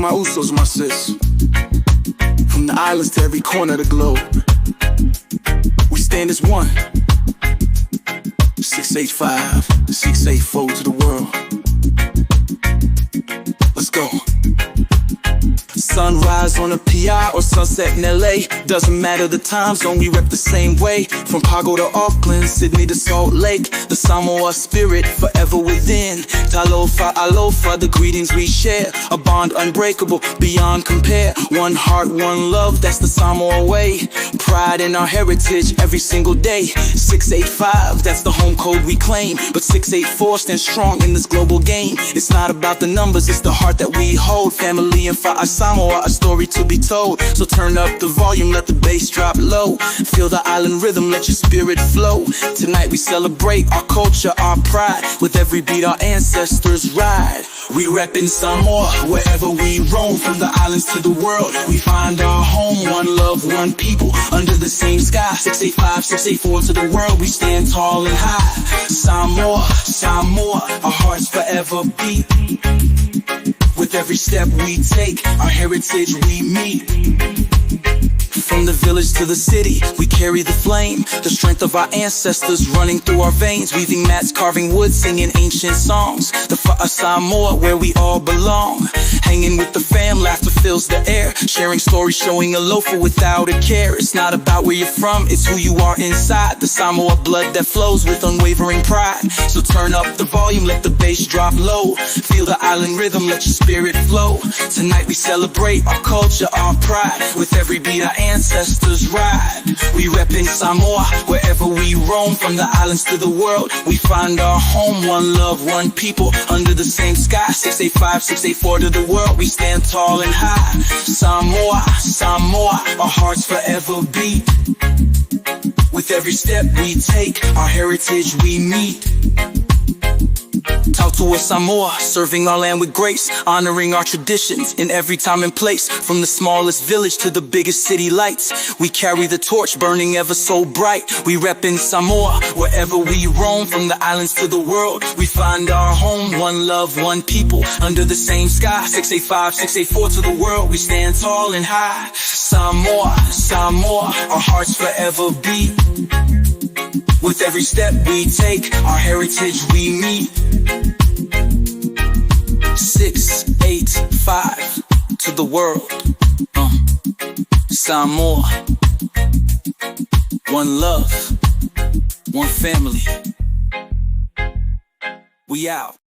my usos, my sis. From the islands to every corner of the globe, we stand as one. 685, 684 to the world. Let's go. Sunrise on a PI or sunset in LA, doesn't matter the time zone, we rep the same way. From Pago to Auckland, Sydney to Salt Lake, the Samoa spirit forever within. Talofa, alofa, the greetings we share, a bond unbreakable, beyond compare. One heart, one love, that's the Samoa way. Pride in our heritage every single day. 685, that's the home code we claim, but 684 stands strong in this global game. It's not about the numbers, it's the heart that we hold. Family and for Samoa, a story to be told. So turn up the volume, let the bass drop low. Feel the island rhythm, let your spirit flow. Tonight we celebrate our culture, our pride. With every beat our ancestors ride. We reppin' Samoa, wherever we roam. From the islands to the world, we find our home. One love, one people, under the same sky. 685, 684 to the world, we stand tall and high. Samoa, Samoa, our hearts forever beat. With every step we take, our heritage we meet. From the village to the city, we carry the flame. The strength of our ancestors running through our veins. Weaving mats, carving wood, singing ancient songs. The Fa'a Samoa, where we all belong. Hanging with the fam, laughter fills the air. Sharing stories, showing a loafer without a care. It's not about where you're from, it's who you are inside. The Samoa blood that flows with unwavering pride. So turn up the volume, let the bass drop low. Feel the island rhythm, let your spirit flow. Tonight we celebrate our culture, our pride. With every beat our ancestors ride. We reppin' Samoa, wherever we roam. From the islands to the world, we find our home. One love, one people, under the same sky. 685, 684 to the world, we stand tall and high. Samoa, Samoa, our hearts forever beat. With every step we take, our heritage we meet. Tautua Samoa, serving our land with grace, honoring our traditions in every time and place. From the smallest village to the biggest city lights, we carry the torch burning ever so bright. We reppin' Samoa, wherever we roam. From the islands to the world, we find our home. One love, one people, under the same sky. 685, 684 to the world, we stand tall and high. Samoa, Samoa, our hearts forever beat. With every step we take, our heritage we meet. 685 to the world. Samoa. One love, one family. We out.